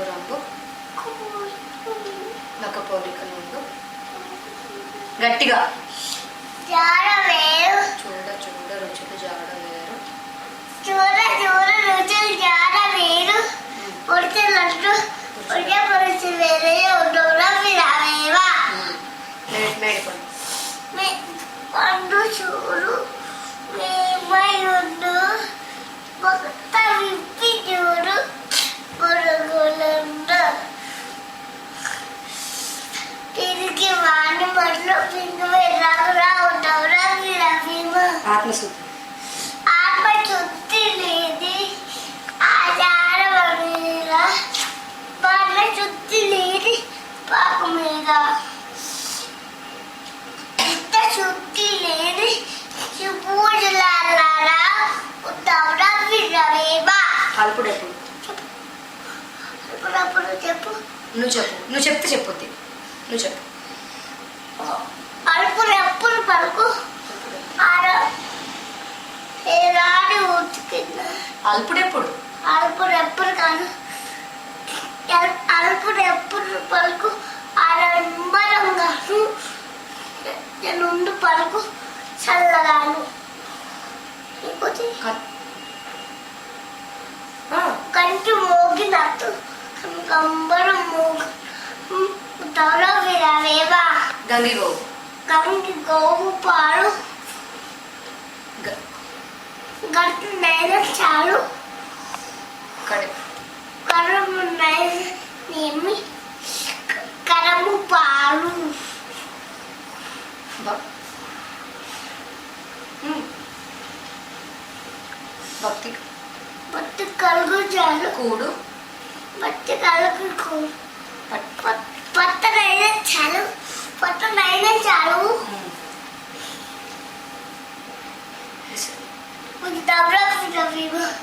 రంగు నక్క పోలికలు ఉండు గట్టిగా చూడ చూడ రుచులు జాడ వేరు చూడ చూడ రుచులు జాడ వేరు పొడిచి లడ్డు పొడిచే పొడిచి వేరే ఉండవురా విరావేవా పండు చూడు మేమై ఉండు మొత్త విప్పి చూడు పొరుగులుండు తిరిగి వాణి మట్లు పిండి రాగురా ఉండవురా విరావేవా ఆత్మశుద్ధి లేది ఆచారం మీద వాళ్ళ శుద్ధి లేది పాప మీద శుద్ధి లేని పూజలారా ఉత్తవరా విరవేవా అల్పుడెప్పుడు అప్పుడప్పుడు చెప్పు నువ్వు చెప్తే చెప్పొద్ది నువ్వు చెప్పు అల్పుడెప్పుడు పలుకు ఏనాడు ఉతికింద అల్పుడెప్పుడు అల్పుడెప్పుడు కాదు అల్పుడెప్పుడు పలుకు ఆడంబరంగాను నుండి పలుకు చల్లగాను కంటి మోగినట్టు కంబరం మోగు తవర విరవేవా గంగి గోవు పాడు గట్టు నైన చాలు కరము నేమి కరము పాడు భక్తి భక్తి కలుగు చాలు కూడు భక్తి కలుగు కూడు పట్టనైనా చాలు పట్టనైనా చాలు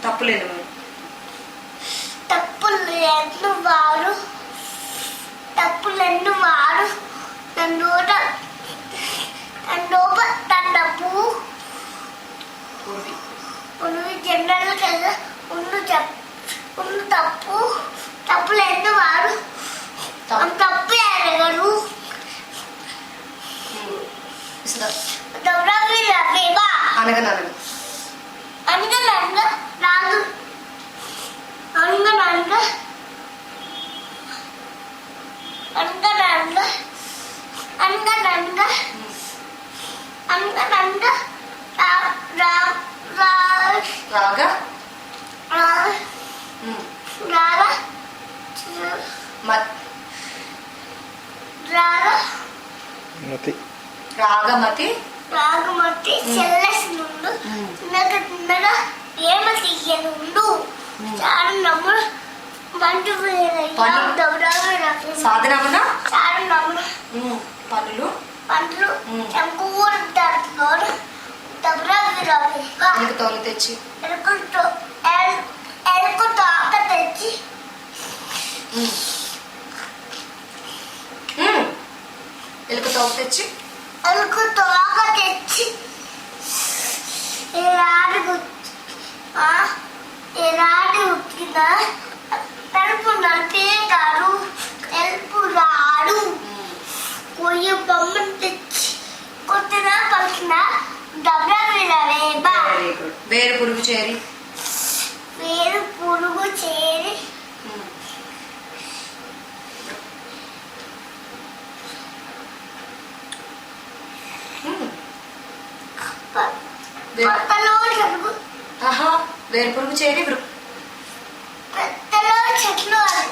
తప్పులేదు తప్పులెన్ను వారు తన్నపు జనరల్ కదా ఉండు తప్పులెన్ను వారు తప్పు ఎరగరు అనగనగా రాదు అనగనగా రాగా రాగమతి చెల్లసి నుండు తిన్నగా ఏమ తీయనుండు చారణములు బంటు సాధనమున చారణములు పనులు పంటలు చంకూరు తోలు తెచ్చి ఎలుకు తోక తెచ్చి ఎలుక తోక తెచ్చి ఎలాంటి ఉక్కిన తలుపు నడిపే కాదు ఎలుపు రాడు కొయ్య బొమ్మను తెచ్చి కొట్టిన పలికిన వేరు పురుగు చేరి వేరు పురుగు చేరి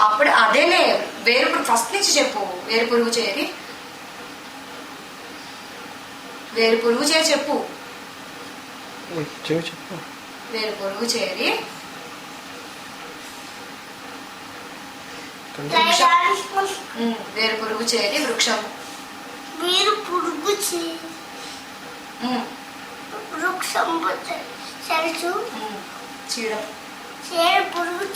అప్పుడు అదేలే వేరు పురుగు ఫస్ట్ నుంచి చెప్పు వేరు పురుగు చేరి చెప్పు వేరు పురుగు చేరి వేరు పురుగు చేరి వృక్షం చీడ పురుగు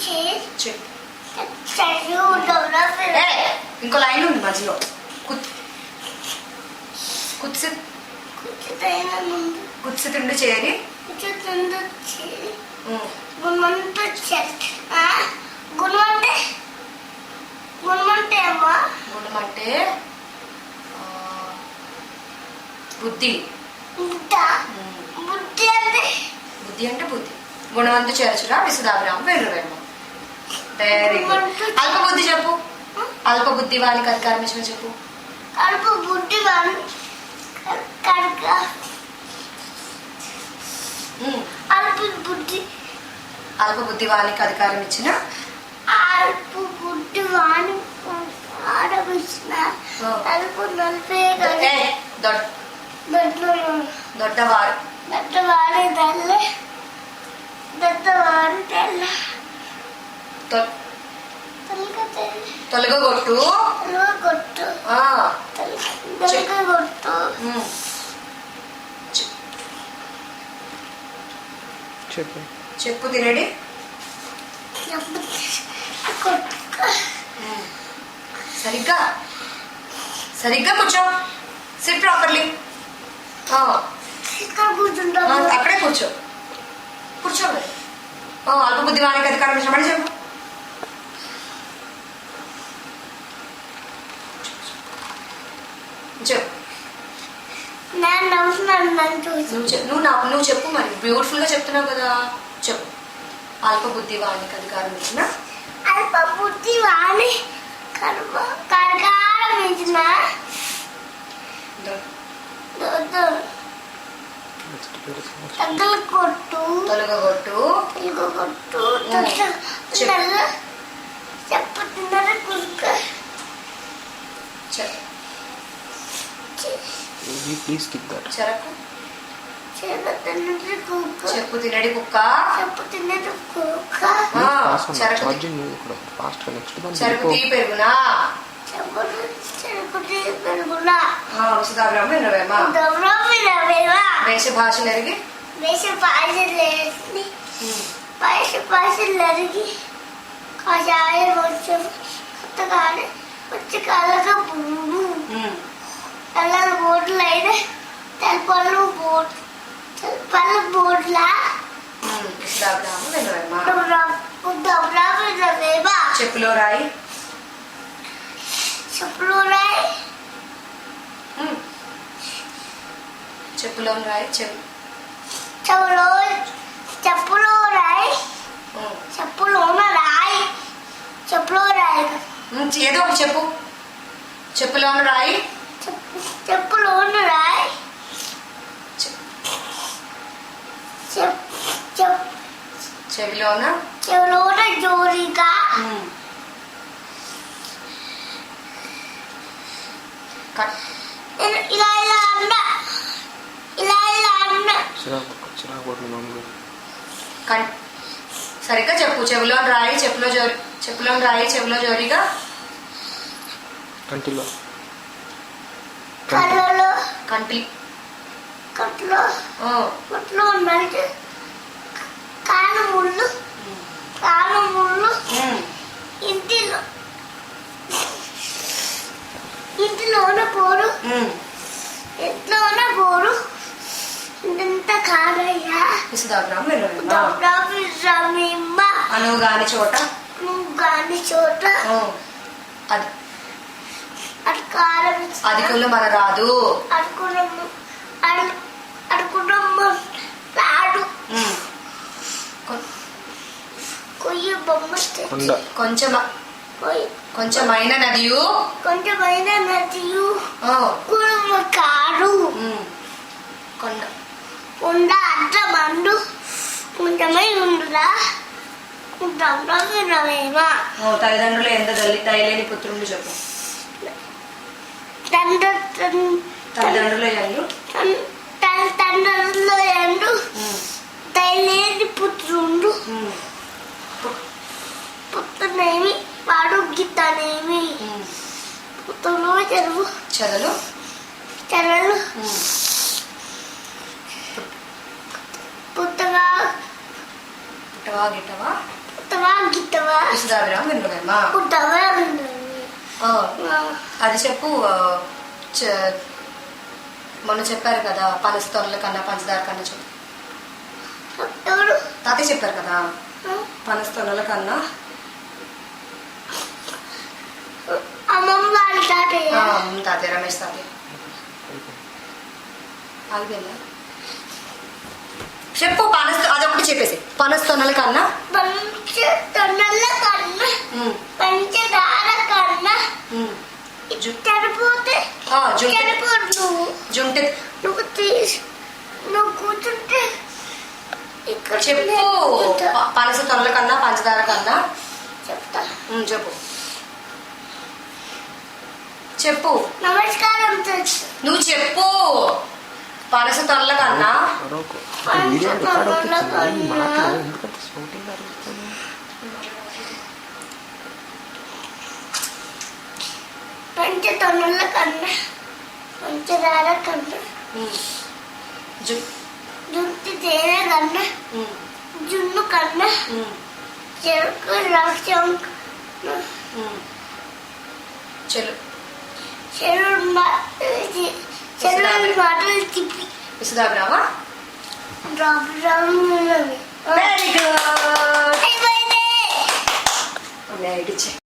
ఇంకో లైన్ ఉంది మధ్యలో కుత్సితుండు చేరి గుణం అంటే బుద్ధి. బుద్ధ బుద్ధి అంటే బుద్ధి అంటే బుద్ధి. గుణవంతు చేర్చురా విసుదాభిరామ వెర్రవేమ. Very good. అల్ప బుద్ధి చెప్పు. అల్ప బుద్ధి వానికి అధికారం ఇచ్చిన చెప్పు. అల్ప బుద్ధి వాని కనుక అల్ప బుద్ధి అల్ప బుద్ధి వానికి అధికారం ఇచ్చిన అల్ప బుద్ధి వాని ఆడమిచ్చిన అల్ప నలభై దొడ్డవారు దొడ్డవారి తెల్ల దొడ్డవారి తెల్ల తొలగొట్టు కొట్టు కొట్టు చెప్పు చెప్పు తినడి. సరిగ్గా సరిగ్గా కూర్చో. SIT properly. అక్కడే కూర్చో. కూర్చో మరి. అల్ప బుద్ధి వానికి అధికారం ఇష్టమని చెప్పు. చెప్పు. నువ్వు చెప్పు మరి. బ్యూటిఫుల్ గా చెప్తున్నావు కదా. చెప్పు. అల్ప బుద్ధి వానికి అధికారం ఇచ్చిన అల్ప బుద్ధి వాని కరకారం ఇచ్చిన కొట్టు తొలగొట్టు చెప్పుతున్నారు కుక్క ప్లీజ్ స్కిప్ దట్. చెరకు చెప్పు తినడి కుక్క. చెప్పు తిన్నది కుక్క చెరకు తీ పెరుగునా చెరుకు పెరుగునా విసుదాభిరామ వినవేమా. వేష భాషలు ఎరిగి వేష భాషలు ఎరిగి కషాయం వచ్చి కొత్తగానే వచ్చి కళ్ళగా బూడు తెల్లలు బోట్లు అయితే తెల్లపళ్ళు బోట్లా విసుదాభిరామ వినవేమా. చెప్పులో రాయి చెప్పులో రాయి చెప్పులో రాయి చెప్పులో రాయి చెప్పులోన రాయి చెప్పులో రాయి ఏదో ఒకటి చెప్పు. చెప్పులో రాయి చెప్పులోన రాయి చెవిలోన జోరిగా ఇలా అన్న సరిగ్గా చెప్పు. చెవిలో రాయి చెప్పులో రాయి చెవిలో జోరిగా కంటిలో కళ్ళలో కంటి కొట్లో ఉన్నట్టు కాలు ముళ్ళు ఇంటిలోన పోరు ఇంత కారయ్యా అనువు గాని చోట అది అది కారం అధికులు మన రాదు అడుకున్నమ్మ రాడు కొయ్య బొమ్మ కొంచెమైన నదియు కుడుమ కాడు కొండ అడ్డ మండు కొంచెమై ఉండురా వినవేమా. తల్లిదండ్రులు ఎంత దయలేని పుత్రుడు చెప్పు. తల్లిదండ్రులు ఎండు దయలేని పుత్రుండు పుత్రునేమి వాడు గీతనేమి పుత్రులు చెరలు పుట్టవా గిట్టవా అది చెప్పు. మొన్న చెప్పారు కదా పనస తొనల కన్నా పంచదార కన్నా చెప్పు. తాతయ్య చెప్పారు కదా పనస తొనల కన్నా అమ్మమ్మ తాతయ్య తాతయ్య రమేష్ తాతయ్య ఆగిపోయిందా చెప్పు అదొకటి చెప్పేసి పనస్తోనల కన్నా పంచతొన్నల కన్నా పంచదార కన్నా చనిపోతే చనిపోదు జుంటి నువ్వు నువ్వు కూర్చుంటే ఇక్కడ చెప్పు పనస తొనల కన్నా పంచదార కన్నా చెప్తా చెప్పు చెప్పు నమస్కారం నువ్వు చెప్పు పనస తొనల కన్నా పంచతొన్నల కన్నా పంచదార కన్నా జుట్టు తేనె కన్నా జున్ను కన్నా చెరుకు రసం చెరువు మాటలు తిప్పి విసుదాబ్రామా రాబు